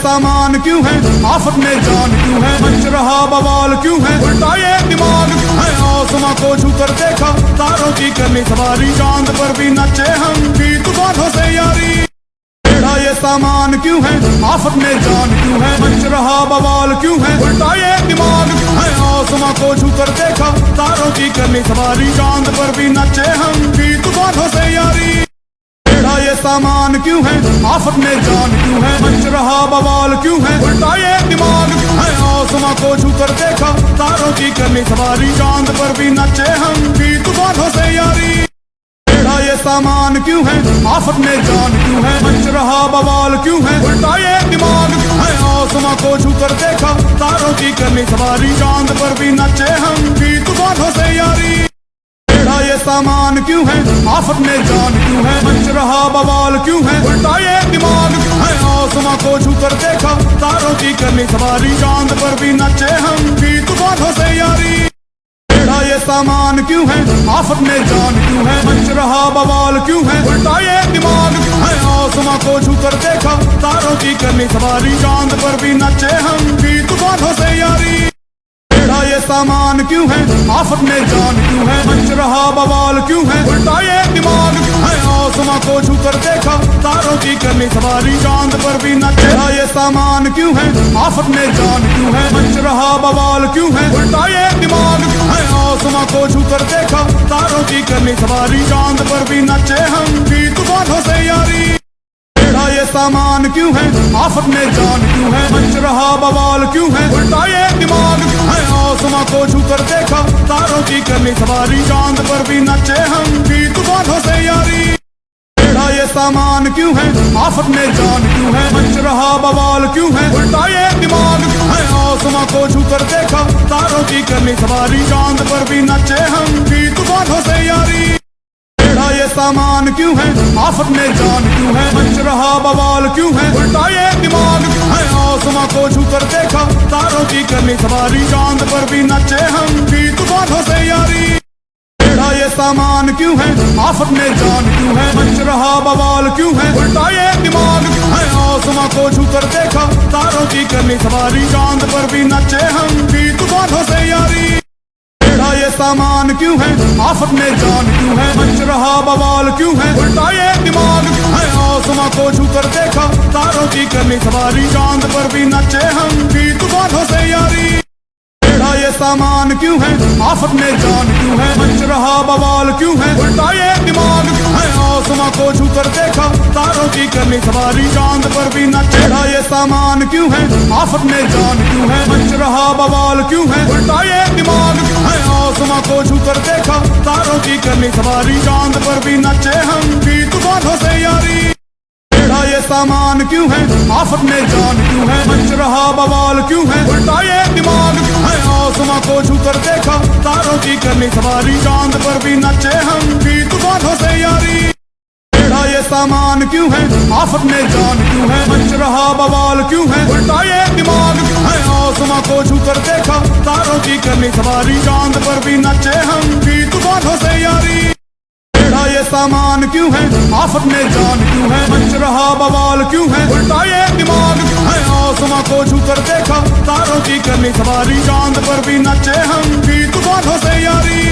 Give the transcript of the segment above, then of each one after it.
سامان کیوں ہے، آفت میں جان کیوں ہے، مچ رہا بوال کیوں ہے، الٹا یہ دماغ کیوں ہے، آسماں کو چھو کر دیکھا تاروں کی کرنی سواری، چاند پر بھی نچے ہم بھی طوفانوں سے یاری، یہ سامان کیوں ہے، آفت میں جان کیوں ہے، مچ رہا بوال کیوں ہے، الٹا یہ دماغ کیوں ہے، آسماں کو چھو کر دیکھا تاروں کی کرنی سواری، چاند پر بھی نچے ہم بھی طوفانوں سے یاری، یہ سامان کیوں ہے، آفت میں جان کیوں ہے، مچ رہا بوال کیوں ہے، الٹا یہ دماغ کیوں ہے، آسماں کو چھو کر دیکھا تاروں کی کرنی سواری، چاند پر بھی نچے ہم بھی طوفانوں سے یاری، یہ سامان کیوں ہے، آفت میں جان کیوں ہے، مچ رہا بوال کیوں ہے، الٹا یہ دماغ کیوں ہے، آسماں کو چھو کر دیکھا تاروں کی کرنی سواری، چاند پر بھی نچے ہم بھی طوفانوں سے یاری، یہ سامان کیوں ہے، آفت میں جان کیوں ہے، مچ رہا بوال کیوں ہے، الٹا یہ دماغ کیوں ہے، آسماں کو چھو کر دیکھا تاروں کی کرنی سواری، چاند پر بھی نچے ہم بھی طوفانوں سے یاری، یہ سامان کیوں ہے، آفت میں جان کیوں ہے، مچ رہا بوال کیوں ہے، الٹا یہ دماغ کیوں ہے، آسماں کو چھو کر دیکھا تاروں کی کرنی سواری، چاند پر بھی نچے ہم بھی طوفانوں سے یاری، یہ سامان کیوں ہے، آفت میں جان کیوں ہے، مچ رہا بوال کیوں ہے، الٹا یہ دماغ کیوں ہے، آسماں کو چھو کر دیکھا تاروں کی کرنی سواری، چاند پر بھی نچے، یہ سامان کیوں ہے، آفت میں جان کیوں ہے، مچ رہا بوال کیوں ہے، الٹا یہ دماغ کیوں ہے، آسماں کو چھو کر دیکھا تاروں کی کرنی سواری، چاند پر بھی نچے ہم بھی طوفانوں سے یاری، یہ سامان کیوں ہے، آفت میں جان کیوں ہے، مچ رہا بوال کیوں ہے، الٹا یہ دماغ کیوں ہے، آسماں کو چھو کر دیکھا تاروں کی کرنی سواری، چاند پر بھی نچے ہم بھی طوفانوں سے یاری، یہ سامان کیوں ہے، آفت میں جان کیوں ہے، مچ رہا بوال کیوں ہے، الٹا یہ دماغ کیوں ہے، آسماں کو چھو کر دیکھا تاروں کی کرنی سواری، چاند پر بھی نچے ہم بھی طوفانوں سے یاری، یہ سامان کیوں ہے، آفت میں جان کیوں ہے، مچ رہا بوال کیوں ہے، الٹا یہ دماغ کیوں ہے، آسماں کو چھو کر دیکھا تاروں کی کرنی سواری، چاند پر بھی نچے ہم بھی طوفانوں سے یاری، یہ سامان کیوں ہے، آفت میں جان کیوں ہے، مچ رہا بوال کیوں ہے، الٹا یہ دماغ کیوں ہے، آسماں کو چھو کر دیکھا تاروں کی کرنی سواری، چاند پر بھی نچے ہم بھی طوفانوں سے یاری، یہ سامان کیوں ہے، آفت میں جان کیوں ہے، مچ رہا بوال کیوں ہے، الٹا یہ دماغ کیوں ہے، آسماں کو چھو کر دیکھا تاروں کی کرنی سواری، چاند پر بھی نچے ہم بھی طوفانوں سے یاری، یہ سامان کیوں ہے، آفت میں جان کیوں ہے، مچ رہا بوال کیوں ہے، الٹا یہ دماغ کیوں ہے، آسماں کو چھو کر دیکھا تاروں کی کرنی سواری، چاند پر بھی نچے، یہ سامان کیوں ہے، آفت میں جان کیوں ہے، مچ رہا بوال کیوں ہے، الٹا یہ دماغ کیوں ہے، آسماں کو چھو کر دیکھا تاروں کی کرنی سواری، چاند پر بھی نچے ہم بھی طوفانوں سے یاری، یہ سامان کیوں ہے، آفت میں جان کیوں ہے، مچ رہا بوال کیوں ہے، الٹا یہ دماغ کیوں ہے، آسماں کو چھو کر دیکھا تاروں کی کرنی سواری، چاند پر بھی نچے ہم بھی طوفانوں سے یاری، یہ سامان کیوں ہے، آفت میں جان کیوں ہے، مچ رہا بوال کیوں ہے، الٹا یہ دماغ کیوں ہے، آسماں کو چھو کر دیکھا تاروں کی کرنی سواری، چاند پر بھی نچے ہم بھی طوفانوں سے یاری، یہ سامان کیوں ہے، آفت میں جان کیوں ہے، مچ رہا بوال کیوں ہے، الٹا یہ دماغ کیوں ہے، آسماں کو چھو کر دیکھا تاروں کی کرنی سواری، چاند پر بھی نچے ہم بھی طوفانوں سے یاری،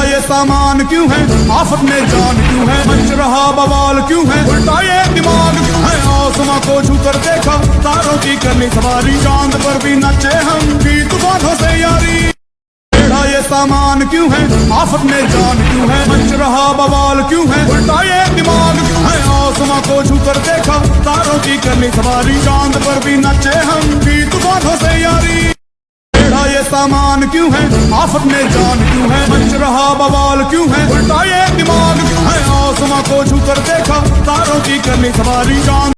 یہ سامان کیوں ہے، آفت میں جان کیوں ہے، مچ رہا بوال کیوں ہے، الٹا یہ دماغ کیوں ہے، آسماں کو چھو کر دیکھا تاروں کی کرنی سواری، چاند پر بھی نچے ہم بھی طوفانوں سے یاری، یہ سامان کیوں ہے، آفت میں جان کیوں ہے، مچ رہا بوال کیوں ہے، الٹا یہ دماغ کیوں ہے، آسماں کو چھو کر دیکھا تاروں کی کرنی سواری، چاند پر بھی نچے ہم بھی طوفانوں سے یاری، یہ سامان کیوں ہے، آفت میں جان کیوں ہے، مچ رہا بوال کیوں ہے، الٹا یہ دماغ کیوں ہے، آسماں کو چھو کر دیکھا تاروں کی کرنی سواری، چاند